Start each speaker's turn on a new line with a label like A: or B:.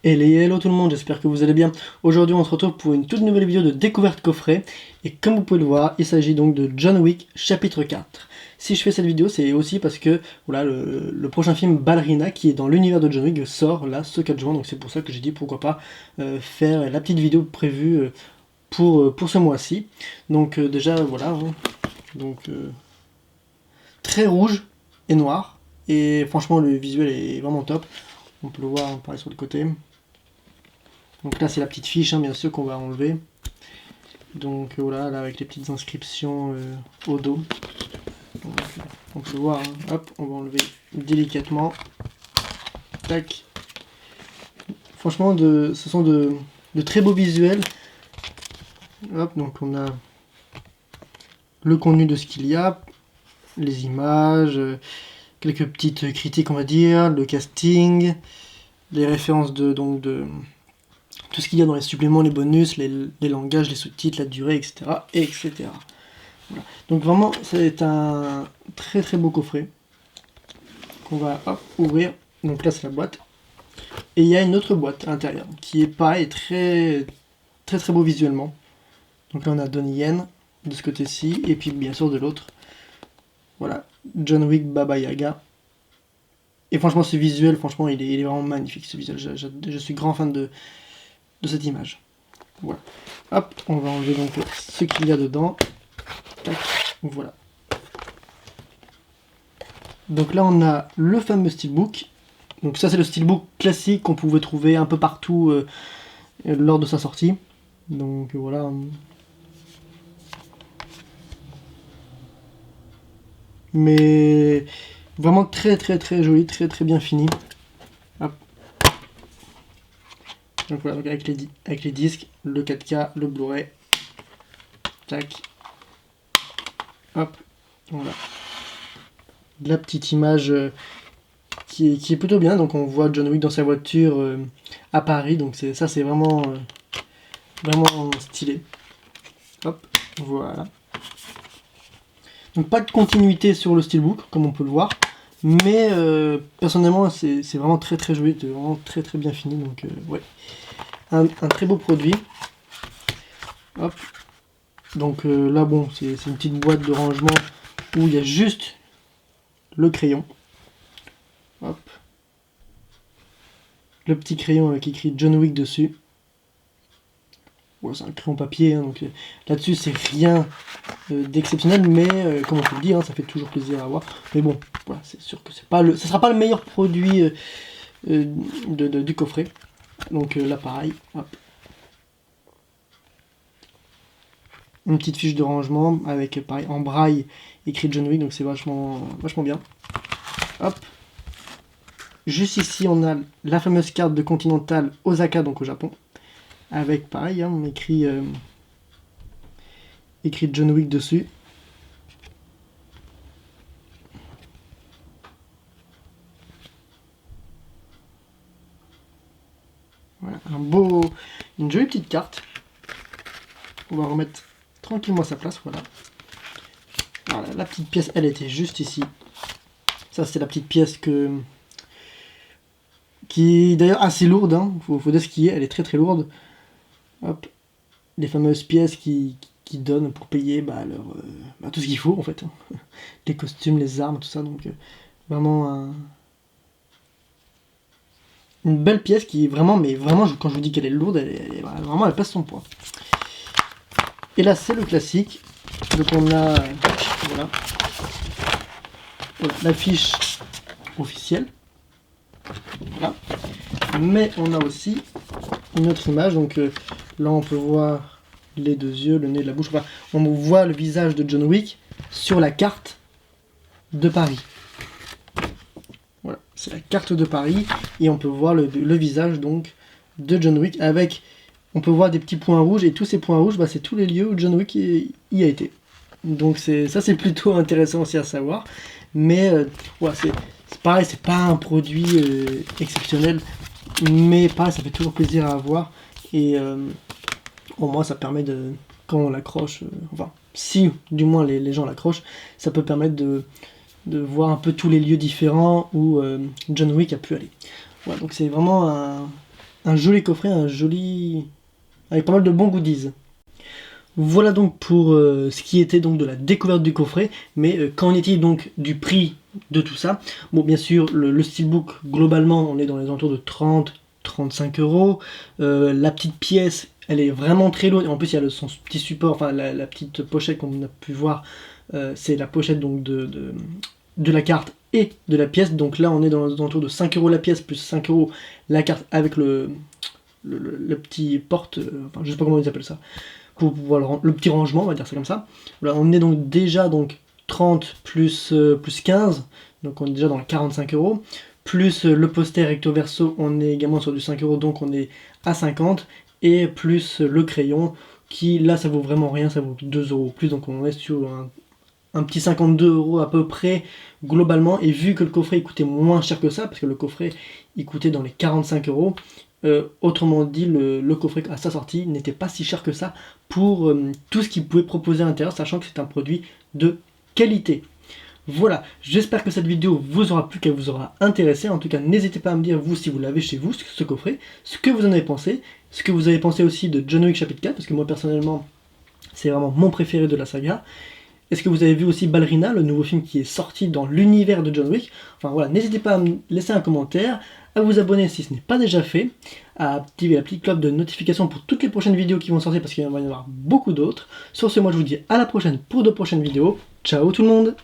A: Hello tout le monde, j'espère que vous allez bien. Aujourd'hui on se retrouve pour une toute nouvelle vidéo de découverte coffret. Et comme vous pouvez le voir, il s'agit donc de John Wick chapitre 4. Si je fais cette vidéo, c'est aussi parce que voilà, le prochain film Ballerina, qui est dans l'univers de John Wick, sort là ce 4 juin. Donc c'est pour ça que j'ai dit pourquoi pas faire la petite vidéo prévue pour ce mois-ci. Donc déjà voilà, hein. Donc très rouge et noir. Et franchement le visuel est vraiment top. On peut le voir pareil sur le côté. Donc là c'est la petite fiche, hein, bien sûr, qu'on va enlever. Donc voilà, là avec les petites inscriptions au dos. Donc, on peut le voir, hein. Hop, on va enlever délicatement. Tac. Franchement, ce sont de très beaux visuels. Hop, donc on a le contenu de ce qu'il y a, les images, quelques petites critiques on va dire, le casting, les références de tout ce qu'il y a dans les suppléments, les bonus, les langages, les sous-titres, la durée, etc. etc. Voilà. Donc vraiment, c'est un très très beau coffret qu'on va ouvrir. Donc là, c'est la boîte. Et il y a une autre boîte à l'intérieur qui est pareil, très très très beau visuellement. Donc là, on a Donnie Yen de ce côté-ci, et puis bien sûr de l'autre. Voilà, John Wick Baba Yaga. Et franchement, ce visuel, franchement, il est vraiment magnifique, ce visuel. Je suis grand fan de cette image. Voilà. Hop, on va enlever donc ce qu'il y a dedans. Tac, voilà. Donc là, on a le fameux steelbook. Donc ça, c'est le steelbook classique qu'on pouvait trouver un peu partout lors de sa sortie. Donc voilà. Mais vraiment très très très joli, très très bien fini. Hop. Donc voilà, donc avec les disques, le 4K, le Blu-ray. Tac. Hop. Voilà. La petite image qui est plutôt bien. Donc on voit John Wick dans sa voiture à Paris. Donc ça c'est vraiment vraiment stylé. Hop. Voilà. Donc pas de continuité sur le steelbook comme on peut le voir. Mais personnellement c'est vraiment très très joli, c'est vraiment très très bien fini. Donc ouais. Un très beau produit. Hop. Donc là bon, c'est une petite boîte de rangement où il y a juste le crayon. Hop. Le petit crayon avec écrit John Wick dessus. Ouais, c'est un crayon papier, hein, donc là-dessus c'est rien d'exceptionnel, mais comme on peut le dire, hein, ça fait toujours plaisir à voir. Mais bon, voilà, c'est sûr que ça sera pas le meilleur produit du coffret. Donc là pareil, hop. Une petite fiche de rangement avec pareil en braille écrit John Wick, donc c'est vachement bien. Hop. Juste ici on a la fameuse carte de Continental Osaka, donc au Japon. Avec pareil, hein, on écrit John Wick dessus. Voilà, une jolie petite carte. On va remettre tranquillement à sa place, voilà. Voilà, la petite pièce, elle était juste ici. Ça, c'est la petite pièce qui est d'ailleurs assez lourde, hein. Faut dire ce qui est, elle est très très lourde. Hop, les fameuses pièces qui donnent pour payer tout ce qu'il faut en fait. Les costumes, les armes, tout ça, donc vraiment une belle pièce qui est vraiment, mais vraiment, quand je vous dis qu'elle est lourde, elle passe son poids. Et là, c'est le classique. Donc on a voilà, la fiche officielle. Voilà. Mais on a aussi une autre image. Donc là, on peut voir les deux yeux, le nez, la bouche. Enfin, on voit le visage de John Wick sur la carte de Paris. Voilà, c'est la carte de Paris et on peut voir le visage donc de John Wick avec, on peut voir des petits points rouges et tous ces points rouges, c'est tous les lieux où John Wick y a été. Donc ça c'est plutôt intéressant aussi à savoir. Mais ouais, c'est pareil, c'est pas un produit exceptionnel, mais pareil, ça fait toujours plaisir à avoir et au moins ça permet de, quand on l'accroche, enfin si du moins les gens l'accrochent, ça peut permettre de voir un peu tous les lieux différents où John Wick a pu aller. Voilà, donc c'est vraiment un joli coffret, avec pas mal de bons goodies. Voilà donc pour ce qui était donc de la découverte du coffret, mais qu'en est-il donc du prix de tout ça? Bon, bien sûr, le steelbook, globalement, on est dans les alentours de 30-35 euros. La petite pièce, elle est vraiment très lourde. En plus, il y a son petit support, enfin la petite pochette qu'on a pu voir, c'est la pochette donc de la carte et de la pièce. Donc là, on est dans les alentours de 5 euros la pièce, plus 5 euros la carte avec le petit porte, enfin je sais pas comment ils appellent ça, pour pouvoir le petit rangement, on va dire ça comme ça. Voilà, on est donc déjà 30 plus 15, donc on est déjà dans les 45 euros. Plus le poster recto verso, on est également sur du 5 euros, donc on est à 50. Et plus le crayon, qui là ça vaut vraiment rien, ça vaut 2 euros plus, donc on est sur un petit 52 euros à peu près globalement. Et vu que le coffret il coûtait moins cher que ça, parce que le coffret il coûtait dans les 45 euros, autrement dit, le coffret à sa sortie n'était pas si cher que ça pour tout ce qu'il pouvait proposer à l'intérieur, sachant que c'est un produit de qualité. Voilà, j'espère que cette vidéo vous aura plu, qu'elle vous aura intéressé. En tout cas, n'hésitez pas à me dire, vous, si vous l'avez chez vous, ce coffret, ce que vous en avez pensé, ce que vous avez pensé aussi de John Wick chapitre 4, parce que moi, personnellement, c'est vraiment mon préféré de la saga. Est-ce que vous avez vu aussi Ballerina, le nouveau film qui est sorti dans l'univers de John Wick? Enfin voilà, n'hésitez pas à me laisser un commentaire, à vous abonner si ce n'est pas déjà fait, à activer la petite cloche de notification pour toutes les prochaines vidéos qui vont sortir, parce qu'il va y en avoir beaucoup d'autres. Sur ce, moi je vous dis à la prochaine pour de prochaines vidéos. Ciao tout le monde!